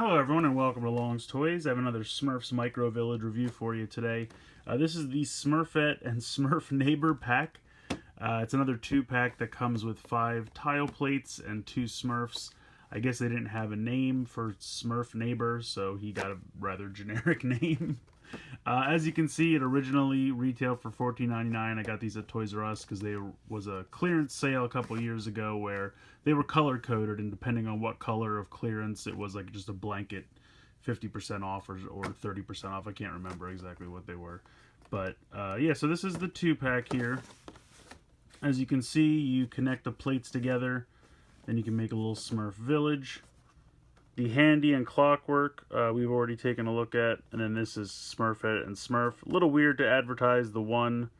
Hello everyone and welcome to Long's Toys. I have another Smurfs Micro Village review for you today. This is the Smurfette and Smurf Neighbor pack. It's another 2-pack that comes with 5 tile plates and 2 Smurfs. I guess they didn't have a name for Smurf Neighbor, so he got a rather generic name. As you can see, it originally retailed for $14.99. I got these at Toys R Us because there was a clearance sale a couple years ago where they were color coded, and depending on what color of clearance, it was like just a blanket 50% off or 30% off. I can't remember exactly what they were. But yeah, so this is the 2-pack here. As you can see, you connect the plates together and you can make a little Smurf village. The handy and clockwork we've already taken a look at, and then this is Smurfette and Smurf. A little weird to advertise the one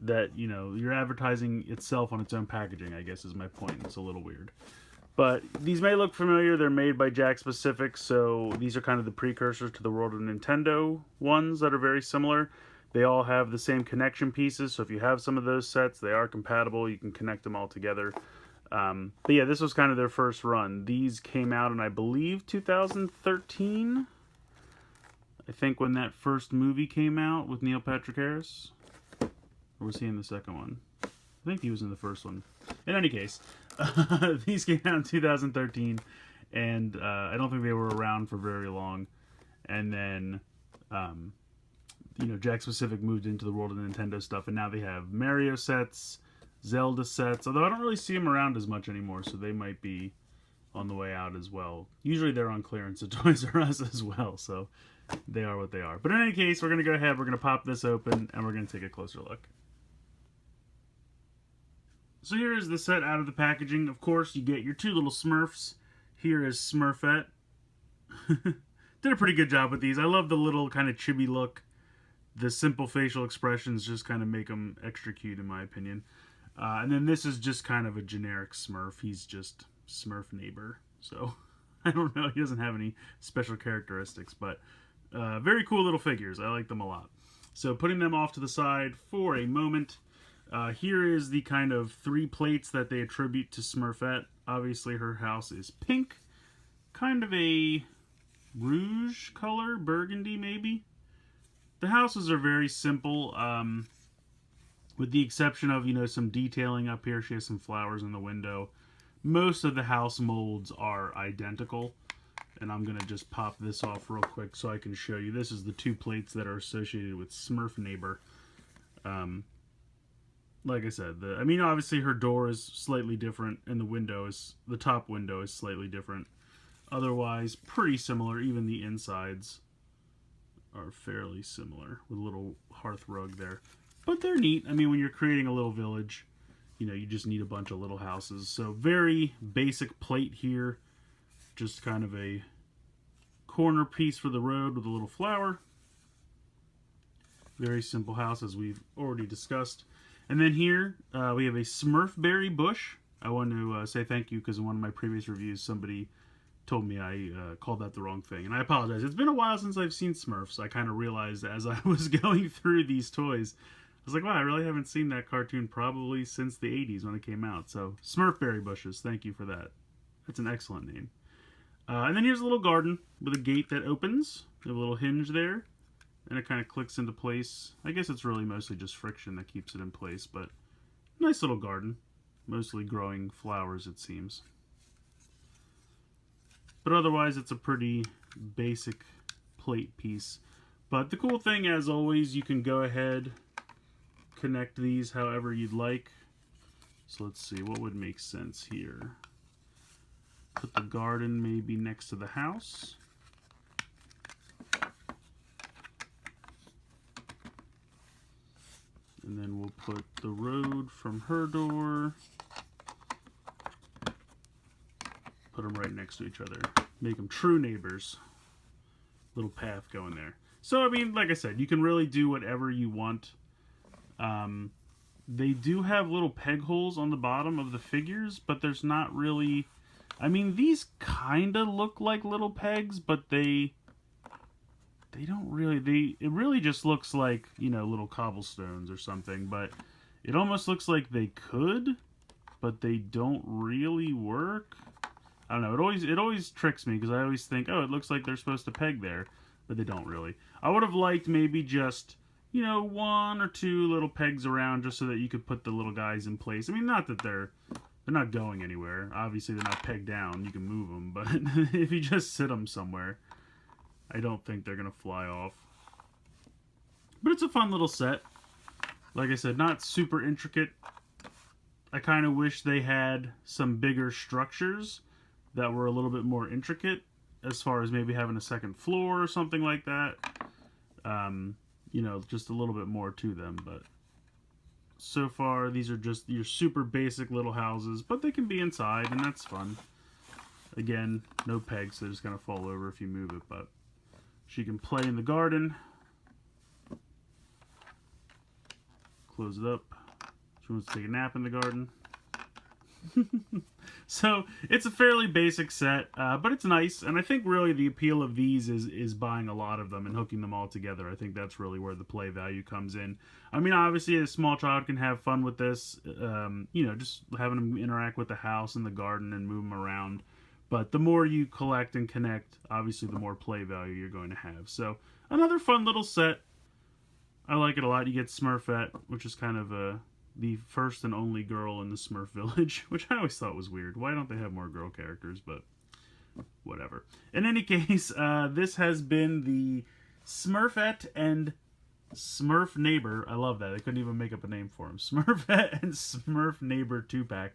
that, you know, you're advertising itself on its own packaging, I guess is my point. It's a little weird. But these may look familiar. They're made by Jakks Pacific, so these are kind of the precursors to the World of Nintendo ones that are very similar. They all have the same connection pieces, so if you have some of those sets, they are compatible. You can connect them all together. But yeah, this was kind of their first run. These came out in, I believe, 2013. I think when that first movie came out with Neil Patrick Harris. Or was he in the second one? I think he was in the first one. In any case, these came out in 2013, and I don't think they were around for very long. And then, you know, Jakks Pacific moved into the world of Nintendo stuff, and now they have Mario sets, Zelda sets, although I don't really see them around as much anymore, so they might be on the way out as well. Usually they're on clearance at Toys R Us as well, so they are what they are. But in any case, we're going to go ahead, we're going to pop this open, and we're going to take a closer look. So here is the set out of the packaging. Of course, you get your 2 little Smurfs. Here is Smurfette. Did a pretty good job with these. I love the little kind of chibi look. The simple facial expressions just kind of make them extra cute, in my opinion. And then this is just kind of a generic Smurf. He's just Smurf Neighbor. So, I don't know. He doesn't have any special characteristics. But very cool little figures. I like them a lot. So, putting them off to the side for a moment. Here is the kind of 3 plates that they attribute to Smurfette. Obviously, her house is pink. Kind of a rouge color. Burgundy, maybe. The houses are very simple. With the exception of, you know, some detailing up here. She has some flowers in the window. Most of the house molds are identical. And I'm going to just pop this off real quick so I can show you. This is the 2 plates that are associated with Smurf Neighbor. Like I said, I mean, obviously her door is slightly different, and the top window is slightly different. Otherwise, pretty similar. Even the insides are fairly similar with a little hearth rug there. But they're neat. I mean, when you're creating a little village, you know, you just need a bunch of little houses. So very basic plate here. Just kind of a corner piece for the road with a little flower. Very simple house, as we've already discussed. And then here, we have a Smurfberry bush. I want to say thank you, because in one of my previous reviews, somebody told me I called that the wrong thing. And I apologize. It's been a while since I've seen Smurfs. I kind of realized as I was going through these toys, I was like, wow, I really haven't seen that cartoon probably since the 80s when it came out. So, Smurfberry bushes, thank you for that. That's an excellent name. And then here's a little garden with a gate that opens. We have a little hinge there. And it kind of clicks into place. I guess it's really mostly just friction that keeps it in place, but nice little garden. Mostly growing flowers, it seems. But otherwise, it's a pretty basic plate piece. But the cool thing, as always, you can go ahead, connect these however you'd like. So let's see, what would make sense here? Put the garden maybe next to the house. And then we'll put the road from her door. Put them right next to each other. Make them true neighbors. Little path going there. So, I mean, like I said, you can really do whatever you want. They do have little peg holes on the bottom of the figures, but there's not really... I mean, these kind of look like little pegs, but they don't really, it really just looks like, you know, little cobblestones or something, but it almost looks like they could, but they don't really work. I don't know. It always tricks me because I always think, oh, it looks like they're supposed to peg there, but they don't really. I would have liked maybe just, you know, 1 or 2 little pegs around just so that you could put the little guys in place. I mean, not that they're not going anywhere. Obviously, they're not pegged down. You can move them, but if you just sit them somewhere, I don't think they're gonna fly off. But it's a fun little set. Like I said, not super intricate. I kind of wish they had some bigger structures that were a little bit more intricate, as far as maybe having a second floor or something like that. You know, just a little bit more to them. But so far, these are just your super basic little houses, but they can be inside, and that's fun. Again, no pegs, so they're just gonna fall over if you move it. But she can play in the garden. Close it up. She wants to take a nap in the garden. So it's a fairly basic set, but it's nice, and I think really the appeal of these is buying a lot of them and hooking them all together. I think that's really where the play value comes in. I mean, obviously a small child can have fun with this, you know, just having them interact with the house and the garden and move them around. But the more you collect and connect, obviously the more play value you're going to have. So another fun little set. I like it a lot. You get Smurfette, which is kind of the first and only girl in the Smurf village, which I always thought was weird. Why don't they have more girl characters? But whatever. In any case, this has been the Smurfette and Smurf Neighbor. I love that. I couldn't even make up a name for him. Smurfette and Smurf Neighbor 2-pack.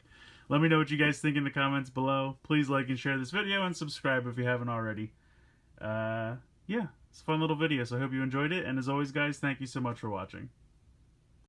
Let me know what you guys think in the comments below. Please like and share this video and subscribe if you haven't already. Yeah, it's a fun little video, so I hope you enjoyed it. And as always, guys, thank you so much for watching.